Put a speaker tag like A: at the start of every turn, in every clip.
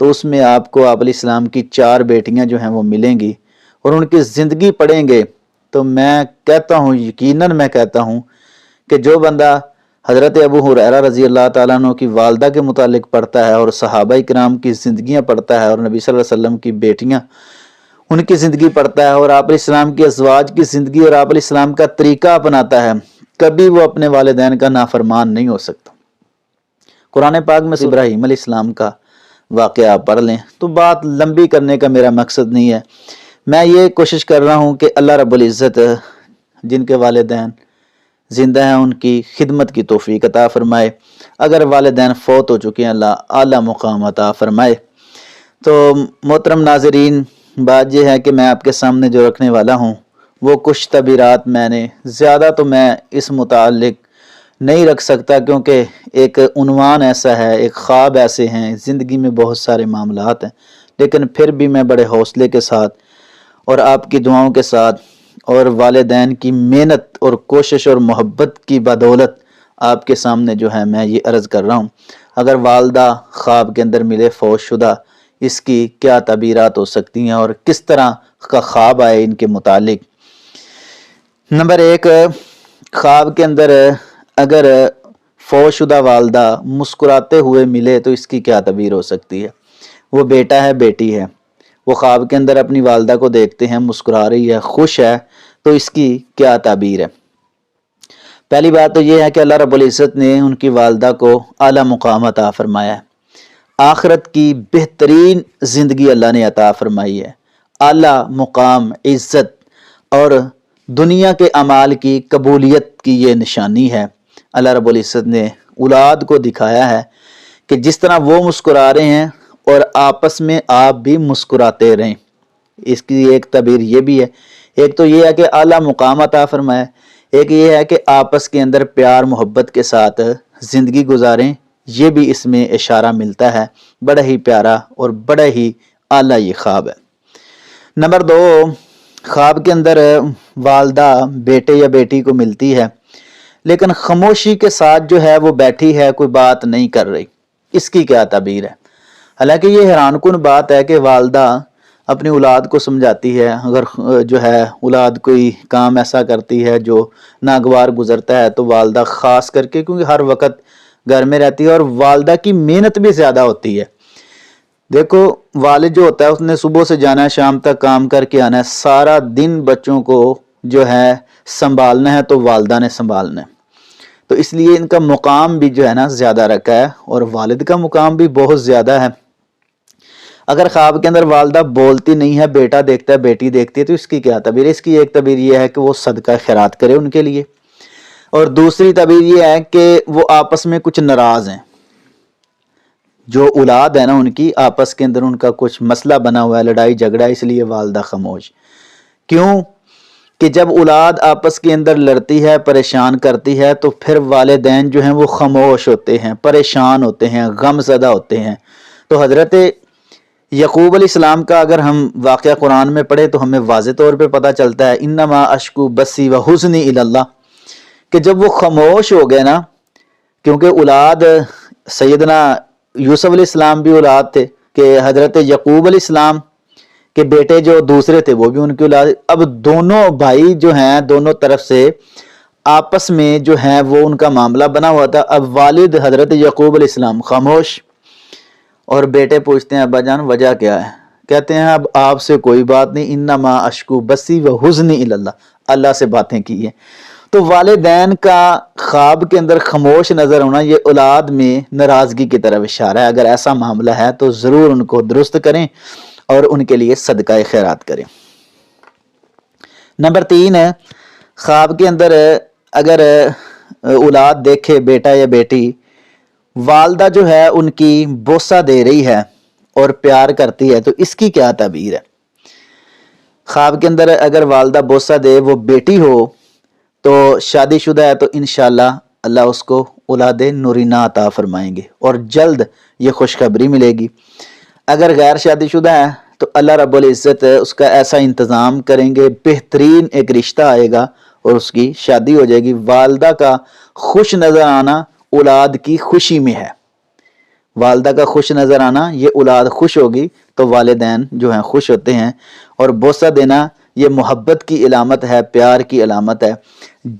A: تو اس میں آپ کو آپ علیہ السلام کی 4 بیٹیاں جو ہیں وہ ملیں گی اور ان کی زندگی پڑھیں گے تو میں کہتا ہوں، یقیناً میں کہتا ہوں کہ جو بندہ حضرت ابو ہریرہ رضی اللہ تعالیٰ عنہ کی والدہ کے متعلق پڑھتا ہے اور صحابہ کرام کی زندگیاں پڑھتا ہے اور نبی صلی اللہ علیہ وسلم کی بیٹیاں ان کی زندگی پڑھتا ہے اور آپ علیہ السلام کی ازواج کی زندگی اور آپ علیہ السلام کا طریقہ اپناتا ہے، کبھی وہ اپنے والدین کا نافرمان نہیں ہو سکتا۔ قرآن پاک میں ابراہیم علیہ السلام کا واقعہ آپ پڑھ لیں، تو بات لمبی کرنے کا میرا مقصد نہیں ہے، میں یہ کوشش کر رہا ہوں کہ اللہ رب العزت جن کے والدین زندہ ہیں ان کی خدمت کی توفیق عطا فرمائے، اگر والدین فوت ہو چکے ہیں اللہ اعلیٰ مقام عطا فرمائے۔ تو محترم ناظرین، بات یہ ہے کہ میں آپ کے سامنے جو رکھنے والا ہوں وہ کچھ تعبیرات میں نے زیادہ تو میں اس متعلق نہیں رکھ سکتا، کیونکہ ایک عنوان ایسا ہے، ایک خواب ایسے ہیں، زندگی میں بہت سارے معاملات ہیں، لیکن پھر بھی میں بڑے حوصلے کے ساتھ اور آپ کی دعاؤں کے ساتھ اور والدین کی محنت اور کوشش اور محبت کی بدولت آپ کے سامنے جو ہے میں یہ عرض کر رہا ہوں۔ اگر والدہ خواب کے اندر ملے فوت شدہ، اس کی کیا تعبیرات ہو سکتی ہیں اور کس طرح کا خواب آئے ان کے متعلق۔ نمبر 1، خواب کے اندر اگر فوت شدہ والدہ مسکراتے ہوئے ملے تو اس کی کیا تعبیر ہو سکتی ہے؟ وہ بیٹا ہے، بیٹی ہے، وہ خواب کے اندر اپنی والدہ کو دیکھتے ہیں، مسکرا رہی ہے، خوش ہے، تو اس کی کیا تعبیر ہے؟ پہلی بات تو یہ ہے کہ اللہ رب العزت نے ان کی والدہ کو اعلیٰ مقام عطا فرمایا ہے، آخرت کی بہترین زندگی اللہ نے عطا فرمائی ہے، اعلیٰ مقام، عزت اور دنیا کے اعمال کی قبولیت کی یہ نشانی ہے۔ اللہ رب العزت نے اولاد کو دکھایا ہے کہ جس طرح وہ مسکرا رہے ہیں اور آپس میں آپ بھی مسکراتے رہیں۔ اس کی ایک تعبیر یہ بھی ہے، ایک تو یہ ہے کہ اعلیٰ مقام عطا فرمایا، ایک یہ ہے کہ آپس کے اندر پیار محبت کے ساتھ زندگی گزاریں، یہ بھی اس میں اشارہ ملتا ہے۔ بڑا ہی پیارا اور بڑا ہی اعلیٰ یہ خواب ہے۔ نمبر 2، خواب کے اندر والدہ بیٹے یا بیٹی کو ملتی ہے لیکن خاموشی کے ساتھ جو ہے وہ بیٹھی ہے، کوئی بات نہیں کر رہی، اس کی کیا تعبیر ہے؟ حالانکہ یہ حیران کن بات ہے کہ والدہ اپنی اولاد کو سمجھاتی ہے، اگر جو ہے اولاد کوئی کام ایسا کرتی ہے جو ناگوار گزرتا ہے تو والدہ خاص کر کے، کیونکہ ہر وقت گھر میں رہتی ہے اور والدہ کی محنت بھی زیادہ ہوتی ہے۔ دیکھو والد جو ہوتا ہے اس نے صبح سے جانا ہے، شام تک کام کر کے آنا ہے، سارا دن بچوں کو جو ہے سنبھالنا ہے تو والدہ نے سنبھالنا ہے، تو اس لیے ان کا مقام بھی جو ہے نا زیادہ رکھا ہے اور والد کا مقام بھی بہت زیادہ ہے۔ اگر خواب کے اندر والدہ بولتی نہیں ہے، بیٹا دیکھتا ہے، بیٹی دیکھتی ہے، تو اس کی کیا تعبیر ہے؟ اس کی ایک تعبیر یہ ہے کہ وہ صدقہ خیرات کرے ان کے لیے، اور دوسری تعبیر یہ ہے کہ وہ آپس میں کچھ ناراض ہیں، جو اولاد ہے نا ان کی آپس کے اندر ان کا کچھ مسئلہ بنا ہوا ہے، لڑائی جھگڑا، اس لیے والدہ خاموش۔ کیوں کہ جب اولاد آپس کے اندر لڑتی ہے، پریشان کرتی ہے، تو پھر والدین جو ہیں وہ خاموش ہوتے ہیں، پریشان ہوتے ہیں، غم زدہ ہوتے ہیں۔ تو حضرت یعقوب علیہ السلام کا اگر ہم واقعہ قرآن میں پڑھے تو ہمیں واضح طور پہ پتہ چلتا ہے، انما اشکو بسی و حزنی الی اللہ، کہ جب وہ خاموش ہو گئے نا، کیونکہ اولاد سیدنا یوسف علیہ السلام بھی اولاد تھے، کہ حضرت یعقوب علیہ السلام کے بیٹے جو دوسرے تھے وہ بھی ان کی اولاد، اب دونوں بھائی جو ہیں دونوں طرف سے آپس میں جو ہیں وہ ان کا معاملہ بنا ہوا تھا۔ اب والد حضرت یعقوب علیہ السلام خاموش، اور بیٹے پوچھتے ہیں ابا جان وجہ کیا ہے؟ کہتے ہیں اب آپ سے کوئی بات نہیں، انما اشکو بسی و حزنی الی اللہ، اللہ سے باتیں کی ہیں۔ تو والدین کا خواب کے اندر خاموش نظر ہونا یہ اولاد میں ناراضگی کی طرف اشارہ ہے۔ اگر ایسا معاملہ ہے تو ضرور ان کو درست کریں اور ان کے لیے صدقہ خیرات کریں۔ نمبر 3 ہے، خواب کے اندر اگر اولاد دیکھے بیٹا یا بیٹی، والدہ جو ہے ان کی بوسہ دے رہی ہے اور پیار کرتی ہے، تو اس کی کیا تعبیر ہے؟ خواب کے اندر اگر والدہ بوسہ دے، وہ بیٹی ہو تو شادی شدہ ہے، تو انشاءاللہ اللہ اس کو اولاد نورینہ عطا فرمائیں گے اور جلد یہ خوشخبری ملے گی۔ اگر غیر شادی شدہ ہے تو اللہ رب العزت اس کا ایسا انتظام کریں گے، بہترین ایک رشتہ آئے گا اور اس کی شادی ہو جائے گی۔ والدہ کا خوش نظر آنا اولاد کی خوشی میں ہے، والدہ کا خوش نظر آنا، یہ اولاد خوش ہوگی تو والدین جو ہیں خوش ہوتے ہیں. اور بوسہ دینا یہ محبت کی علامت ہے، پیار کی علامت ہے.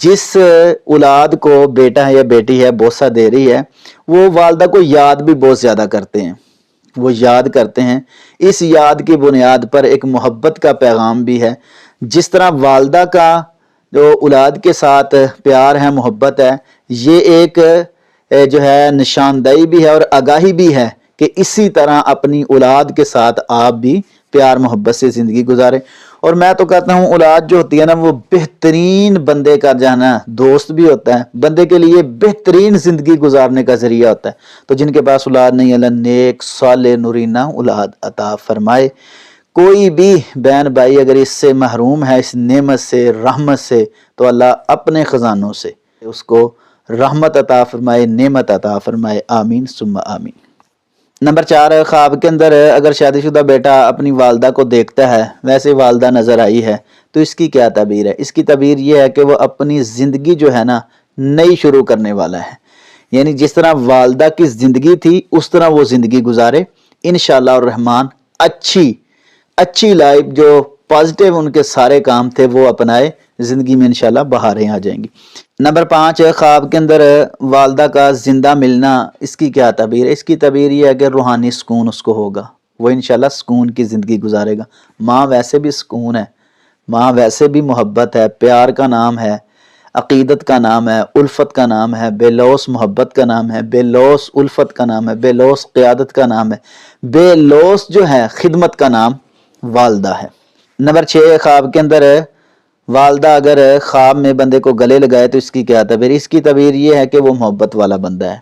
A: جس اولاد کو بیٹا ہے یا بیٹی ہے بوسہ دے رہی ہے وہ والدہ کو یاد بھی بہت زیادہ کرتے ہیں، وہ یاد کرتے ہیں. اس یاد کی بنیاد پر ایک محبت کا پیغام بھی ہے. جس طرح والدہ کا جو اولاد کے ساتھ پیار ہے، محبت ہے، یہ ایک جو ہے نشاندہی بھی ہے اور آگاہی بھی ہے کہ اسی طرح اپنی اولاد کے ساتھ آپ بھی پیار محبت سے زندگی گزاریں. اور میں تو کہتا ہوں اولاد جو ہوتی ہے نا وہ بہترین بندے کا جانا دوست بھی ہوتا ہے، بندے کے لیے بہترین زندگی گزارنے کا ذریعہ ہوتا ہے. تو جن کے پاس اولاد نہیں، اللہ نیک صالح نورینہ اولاد عطا فرمائے. کوئی بھی بہن بھائی اگر اس سے محروم ہے، اس نعمت سے، رحمت سے، تو اللہ اپنے خزانوں سے اس کو رحمت عطا فرمائے، نعمت عطا فرمائے. آمین ثم آمین. نمبر 4، خواب کے اندر اگر شادی شدہ بیٹا اپنی والدہ کو دیکھتا ہے، ویسے والدہ نظر آئی ہے، تو اس کی کیا تعبیر ہے؟ اس کی تعبیر یہ ہے کہ وہ اپنی زندگی جو ہے نا نئی شروع کرنے والا ہے. یعنی جس طرح والدہ کی زندگی تھی اس طرح وہ زندگی گزارے انشاءاللہ الرحمن. اچھی لائف، جو پازیٹیو ان کے سارے کام تھے وہ اپنائے، زندگی میں انشاءاللہ بہاریں آ جائیں گی. نمبر 5، خواب کے اندر والدہ کا زندہ ملنا، اس کی کیا تعبیر ہے؟ اس کی تعبیر یہ ہے کہ روحانی سکون اس کو ہوگا، وہ انشاءاللہ سکون کی زندگی گزارے گا. ماں ویسے بھی سکون ہے، ماں ویسے بھی محبت ہے، پیار کا نام ہے، عقیدت کا نام ہے، الفت کا نام ہے، بے لوث محبت کا نام ہے، بے لوث الفت کا نام ہے، بے لوث قیادت کا نام ہے، بے لوث جو ہے خدمت کا نام والدہ ہے. نمبر 6، خواب کے اندر والدہ اگر خواب میں بندے کو گلے لگائے تو اس کی کیا تعبیر؟ اس کی تعبیر یہ ہے کہ وہ محبت والا بندہ ہے.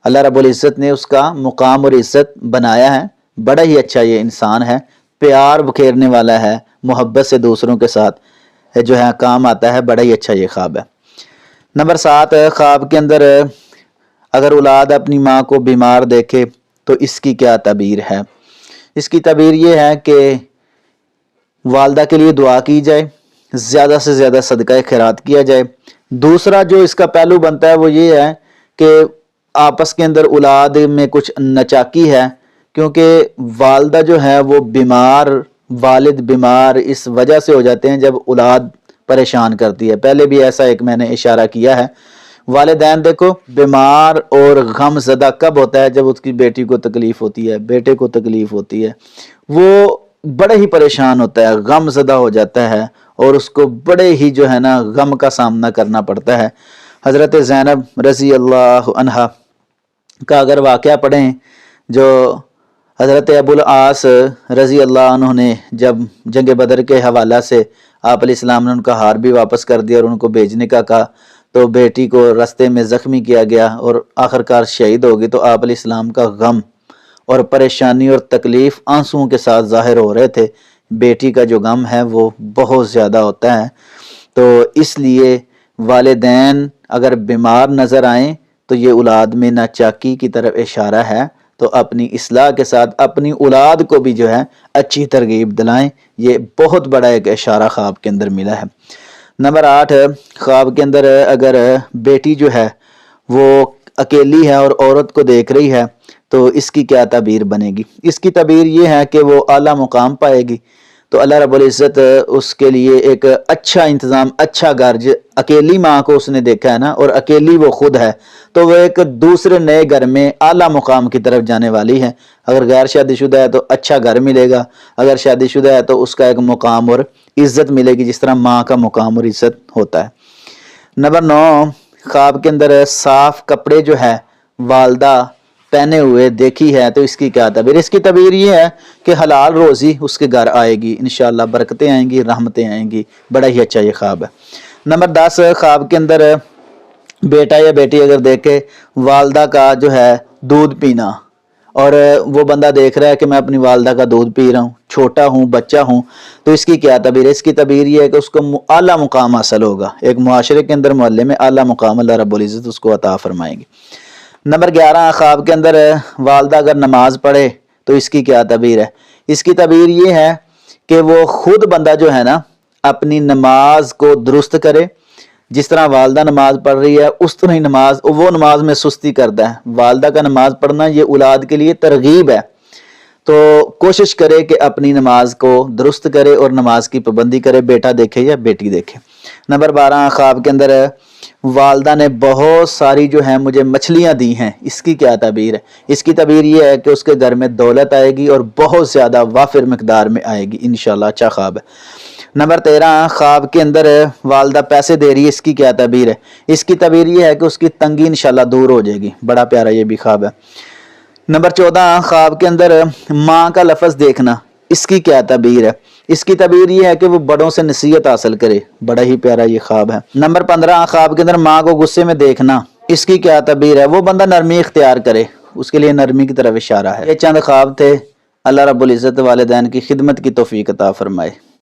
A: اللہ رب العزت نے اس کا مقام اور عزت بنایا ہے، بڑا ہی اچھا یہ انسان ہے، پیار بکھیرنے والا ہے، محبت سے دوسروں کے ساتھ جو ہے کام آتا ہے، بڑا ہی اچھا یہ خواب ہے. نمبر 7، خواب کے اندر اگر اولاد اپنی ماں کو بیمار دیکھے تو اس کی کیا تعبیر ہے؟ اس کی تعبیر یہ ہے کہ والدہ کے لیے دعا کی جائے، زیادہ سے زیادہ صدقہ خیرات کیا جائے. دوسرا جو اس کا پہلو بنتا ہے وہ یہ ہے کہ آپس کے اندر اولاد میں کچھ نچاکی ہے، کیونکہ والدہ جو ہے وہ بیمار، والد بیمار اس وجہ سے ہو جاتے ہیں جب اولاد پریشان کرتی ہے. پہلے بھی ایسا ایک میں نے اشارہ کیا ہے. والدین دیکھو بیمار اور غم زدہ کب ہوتا ہے؟ جب اس کی بیٹی کو تکلیف ہوتی ہے، بیٹے کو تکلیف ہوتی ہے، وہ بڑے ہی پریشان ہوتا ہے، غم زدہ ہو جاتا ہے اور اس کو بڑے ہی جو ہے نا غم کا سامنا کرنا پڑتا ہے. حضرت زینب رضی اللہ عنہا کا اگر واقعہ پڑھیں، جو حضرت ابو العاص رضی اللہ عنہ نے جب جنگ بدر کے حوالہ سے آپ علیہ السلام نے ان کا ہار بھی واپس کر دیا اور ان کو بھیجنے کا کہا، تو بیٹی کو رستے میں زخمی کیا گیا اور آخرکار شہید ہو گئی. تو آپ علیہ السلام کا غم اور پریشانی اور تکلیف آنسوؤں کے ساتھ ظاہر ہو رہے تھے. بیٹی کا جو غم ہے وہ بہت زیادہ ہوتا ہے. تو اس لیے والدین اگر بیمار نظر آئیں تو یہ اولاد میں ناچاکی کی طرف اشارہ ہے. تو اپنی اصلاح کے ساتھ اپنی اولاد کو بھی جو ہے اچھی ترغیب دلائیں. یہ بہت بڑا ایک اشارہ خواب کے اندر ملا ہے. نمبر 8، خواب کے اندر اگر بیٹی جو ہے وہ اکیلی ہے اور عورت کو دیکھ رہی ہے تو اس کی کیا تعبیر بنے گی؟ اس کی تعبیر یہ ہے کہ وہ اعلیٰ مقام پائے گی. تو اللہ رب العزت اس کے لیے ایک اچھا انتظام، اچھا گھر، اکیلی ماں کو اس نے دیکھا ہے نا اور اکیلی وہ خود ہے، تو وہ ایک دوسرے نئے گھر میں اعلیٰ مقام کی طرف جانے والی ہے. اگر غیر شادی شدہ ہے تو اچھا گھر ملے گا، اگر شادی شدہ ہے تو اس کا ایک مقام اور عزت ملے گی جس طرح ماں کا مقام اور عزت ہوتا ہے. نمبر 9، خواب کے اندر صاف کپڑے جو ہے والدہ پہنے ہوئے دیکھی ہے تو اس کی کیا تعبیر؟ اس کی تعبیر یہ ہے کہ حلال روزی اس کے گھر آئے گی، انشاءاللہ برکتیں آئیں گی، رحمتیں آئیں گی. بڑا ہی اچھا یہ خواب ہے. نمبر 10، خواب کے اندر بیٹا یا بیٹی اگر دیکھے والدہ کا جو ہے دودھ پینا اور وہ بندہ دیکھ رہا ہے کہ میں اپنی والدہ کا دودھ پی رہا ہوں، چھوٹا ہوں، بچہ ہوں، تو اس کی کیا تعبیر ہے؟ اس کی تعبیر یہ ہے کہ اس کو اعلیٰ مقام حاصل ہوگا، ایک معاشرے کے اندر، محلے میں اعلیٰ مقام اللہ رب العزت اس کو عطا فرمائیں گے. نمبر 11، خواب کے اندر والدہ اگر نماز پڑھے تو اس کی کیا تعبیر ہے؟ اس کی تعبیر یہ ہے کہ وہ خود بندہ جو ہے نا اپنی نماز کو درست کرے، جس طرح والدہ نماز پڑھ رہی ہے اس طرح ہی وہ نماز میں سستی کرتا ہے۔ والدہ کا نماز پڑھنا یہ اولاد کے لیے ترغیب ہے، تو کوشش کرے کہ اپنی نماز کو درست کرے اور نماز کی پابندی کرے، بیٹا دیکھے یا بیٹی دیکھے۔ نمبر 12، خواب کے اندر والدہ نے بہت ساری جو ہیں مجھے مچھلیاں دی ہیں، اس کی کیا تعبیر ہے؟ اس کی تعبیر یہ ہے کہ اس کے گھر میں دولت آئے گی اور بہت زیادہ وافر مقدار میں آئے گی انشاءاللہ، اچھا خواب ہے۔ نمبر 13، خواب کے اندر والدہ پیسے دے رہی ہے، اس کی کیا تعبیر ہے؟ اس کی تعبیر یہ ہے کہ اس کی تنگی انشاءاللہ دور ہو جائے گی، بڑا پیارا یہ بھی خواب ہے۔ نمبر 14، خواب کے اندر ماں کا لفظ دیکھنا، اس کی کیا تعبیر ہے؟ اس کی تعبیر یہ ہے کہ وہ بڑوں سے نصیحت حاصل کرے، بڑا ہی پیارا یہ خواب ہے۔ نمبر 15، خواب کے اندر ماں کو غصے میں دیکھنا، اس کی کیا تعبیر ہے؟ وہ بندہ نرمی اختیار کرے، اس کے لیے نرمی کی طرف اشارہ ہے۔ یہ چند خواب تھے، اللہ رب العزت والدین کی خدمت کی توفیق عطا فرمائے۔